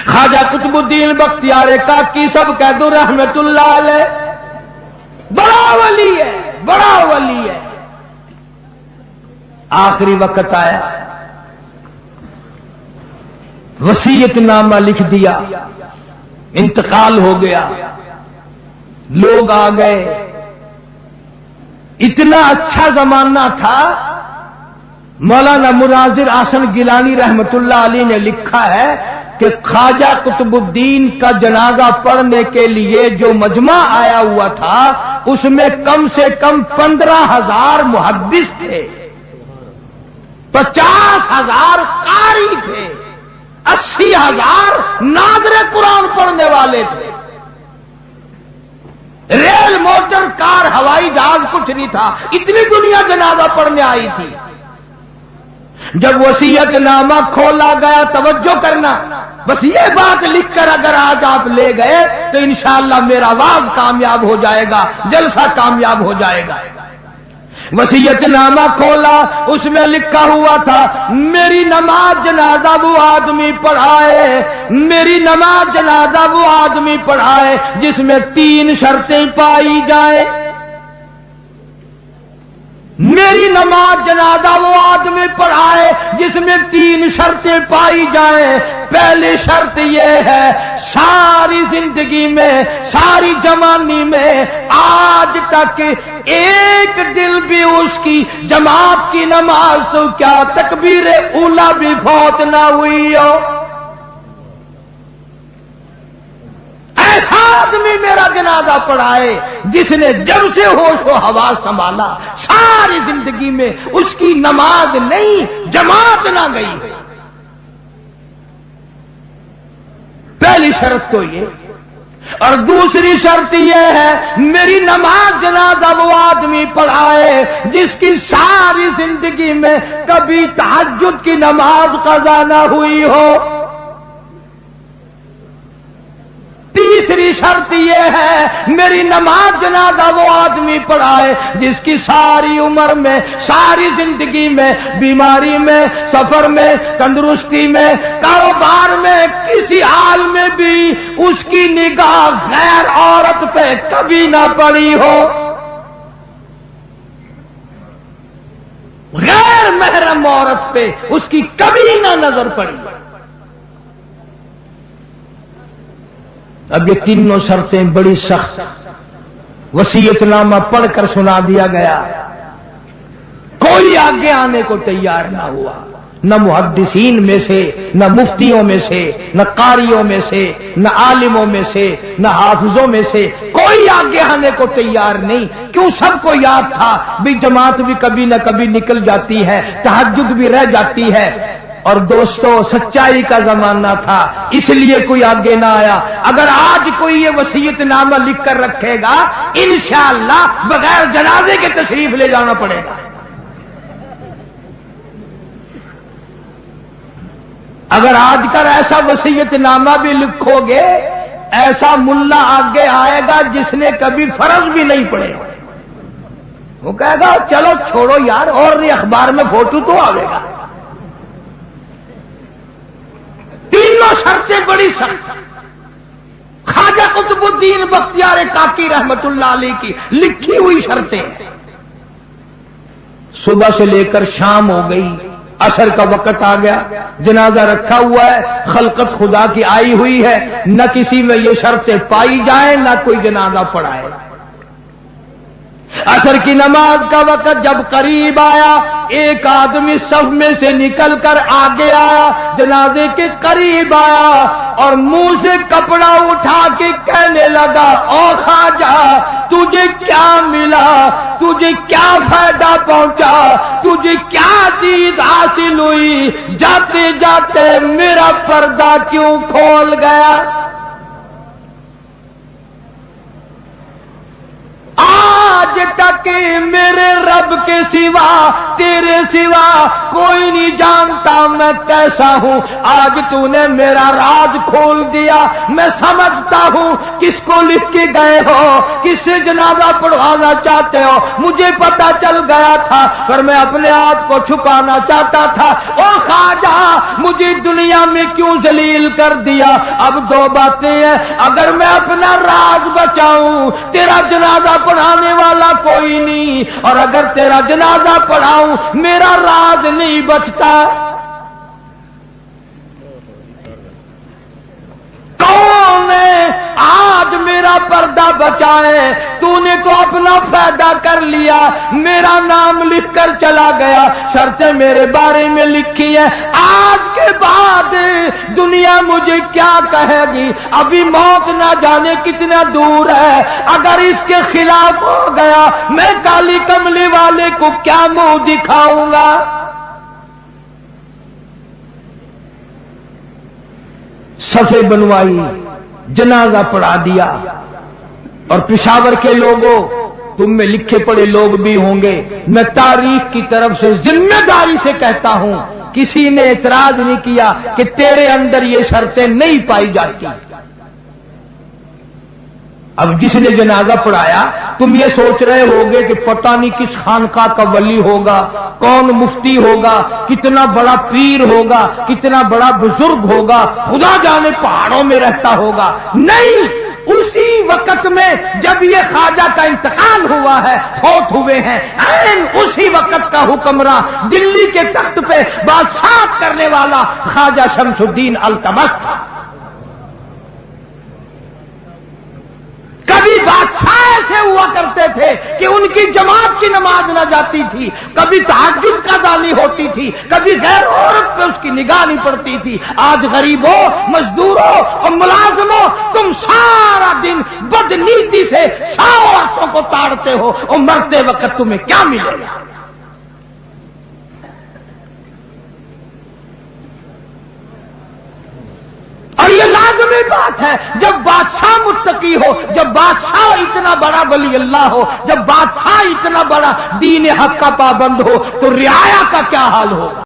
خواجہ قطب الدین بختیار کاکی سب کہہ دو رحمت اللہ علیہ، بڑا ولی ہے، بڑا ولی ہے۔ آخری وقت آیا، وصیت نامہ لکھ دیا، انتقال ہو گیا، لوگ آ گئے۔ اتنا اچھا زمانہ تھا، مولانا مناظر احسن گیلانی رحمت اللہ علیہ نے لکھا ہے کہ خواجہ قطب الدین کا جنازہ پڑھنے کے لیے جو مجمع آیا ہوا تھا اس میں کم سے کم 15,000 محدث تھے، 50,000 قاری تھے، 80,000 ناظر قرآن پڑھنے والے تھے۔ ریل، موٹر، کار، ہوائی جہاز کچھ نہیں تھا، اتنی دنیا جنازہ پڑھنے آئی تھی۔ جب وصیت نامہ کھولا گیا، توجہ کرنا، بس یہ بات لکھ کر اگر آج آپ لے گئے تو انشاءاللہ میرا واز کامیاب ہو جائے گا، جلسہ کامیاب ہو جائے گا۔ وصیت نامہ کھولا، اس میں لکھا ہوا تھا میری نماز جنازہ وہ آدمی پڑھائے، میری نماز جنازہ وہ آدمی پڑھائے جس میں 3 شرطیں پائی جائیں۔ میری نماز جنازہ وہ آدمی پڑھائے جس میں 3 شرطیں پائی جائیں۔ پہلی شرط یہ ہے ساری زندگی میں، ساری جوانی میں آج تک ایک دل بھی اس کی جماعت کی نماز تو کیا تکبیر اولا بھی فوت نہ ہوئی ہو۔ ایسا آدمی میرا جنازہ پڑھائے جس نے جب سے ہوش و حواس سنبھالا ساری زندگی میں اس کی نماز نہیں، جماعت نہ گئی۔ پہلی شرط تو یہ، اور دوسری شرط یہ ہے میری نماز جنازہ وہ آدمی پڑھائے جس کی ساری زندگی میں کبھی تہجد کی نماز قضا نہ ہوئی ہو۔ تیسری شرط یہ ہے میری نماز جنازہ وہ آدمی پڑھائے جس کی ساری عمر میں، ساری زندگی میں، بیماری میں، سفر میں، تندرستی میں، کاروبار میں، کسی حال میں بھی اس کی نگاہ غیر عورت پہ کبھی نہ پڑی ہو، غیر محرم عورت پہ اس کی کبھی نہ نظر پڑی۔ اب یہ تینوں شرطیں بڑی سخت، وصیت نامہ پڑھ کر سنا دیا گیا، کوئی آگے آنے کو تیار نہ ہوا، نہ محدثین میں سے، نہ مفتیوں میں سے، نہ قاریوں میں سے، نہ عالموں میں سے، نہ حافظوں میں سے، کوئی آگے آنے کو تیار نہیں۔ کیوں؟ سب کو یاد تھا بھی جماعت بھی کبھی نہ کبھی نکل جاتی ہے، تہجد بھی رہ جاتی ہے، اور دوستو سچائی کا زمانہ تھا اس لیے کوئی آگے نہ آیا۔ اگر آج کوئی یہ وصیت نامہ لکھ کر رکھے گا انشاءاللہ بغیر جنازے کے تشریف لے جانا پڑے گا۔ اگر آج کل ایسا وصیت نامہ بھی لکھو گے، ایسا ملا آگے آئے گا جس نے کبھی فرض بھی نہیں پڑے، وہ کہے گا چلو چھوڑو یار، اور نہیں اخبار میں فوٹو تو آئے گا۔ تینوں شرطیں بڑی سخت، خواجہ قطب الدین بختیار کاکی رحمت اللہ علیہ کی لکھی ہوئی شرطیں۔ صبح سے لے کر شام ہو گئی، عصر کا وقت آ گیا، جنازہ رکھا ہوا ہے، خلقت خدا کی آئی ہوئی ہے، نہ کسی میں یہ شرطیں پائی جائیں، نہ کوئی جنازہ پڑھائے۔ عصر کی نماز کا وقت جب قریب آیا، ایک آدمی صف میں سے نکل کر آگے آیا، جنازے کے قریب آیا اور منہ سے کپڑا اٹھا کے کہنے لگا او خواجہ تجھے کیا ملا، تجھے کیا فائدہ پہنچا، تجھے کیا چیز حاصل ہوئی، جاتے جاتے میرا پردہ کیوں کھول گیا؟ آج تک میرے رب کے سوا، تیرے سوا کوئی نہیں جانتا میں کیسا ہوں، آج تو نے میرا راز کھول دیا، میں سمجھتا ہوں کس کو لکھ کے گئے ہو، کس سے جنازہ پڑھوانا چاہتے ہو، مجھے پتا چل گیا تھا پر میں اپنے آپ کو چھپانا چاہتا تھا۔ او خواجہ مجھے دنیا میں کیوں ذلیل کر دیا. اب دو باتیں ہیں, اگر میں اپنا راز بچاؤں تیرا جنازہ پڑھانے والا کوئی نہیں, اور اگر تیرا جنازہ پڑھاؤں میرا راز نہیں بچتا. کون ہے آج میرا پردہ بچائے؟ تو نے تو اپنا فائدہ کر لیا, میرا نام لکھ کر چلا گیا, شرطیں میرے بارے میں لکھی ہے. آج کے بعد دنیا مجھے کیا کہے گی؟ ابھی موت نہ جانے کتنا دور ہے. اگر اس کے خلاف ہو گیا میں کالی کملی والے کو کیا منہ دکھاؤں گا؟ صفیں بنوائی, جنازہ پڑھا دیا. اور پشاور کے لوگوں, تم میں لکھے پڑے لوگ بھی ہوں گے, میں تاریخ کی طرف سے ذمہ داری سے کہتا ہوں, کسی نے اعتراض نہیں کیا کہ تیرے اندر یہ شرطیں نہیں پائی جاتی. اب جس نے جنازہ پڑھایا تم یہ سوچ رہے ہوگے کہ پتہ نہیں کس خانقاہ کا ولی ہوگا, کون مفتی ہوگا, کتنا بڑا پیر ہوگا, کتنا بڑا بزرگ ہوگا, خدا جانے پہاڑوں میں رہتا ہوگا. نہیں, اسی وقت میں جب یہ خواجہ کا انتقال ہوا ہے, فوت ہوئے ہیں, اسی وقت کا حکمراں دلی کے تخت پہ بادشاہ کرنے والا خواجہ شمس الدین التمش تھا. کبھی بادشاہ ایسے ہوا کرتے تھے کہ ان کی جماعت کی نماز نہ جاتی تھی, کبھی تہجد کا دانی ہوتی تھی, کبھی غیر عورت پہ اس کی نگاہ نہیں پڑتی تھی. آج غریبوں, مزدوروں اور ملازموں, تم سارا دن بدنیتی سے 100 عورتوں کو تاڑتے ہو, اور مرتے وقت تمہیں کیا ملے گا؟ اور یہ لازمی بات ہے, جب بادشاہ متقی ہو, جب بادشاہ اتنا بڑا ولی اللہ ہو, جب بادشاہ اتنا بڑا دین حق کا پابند ہو, تو رعایا کا کیا حال ہوگا؟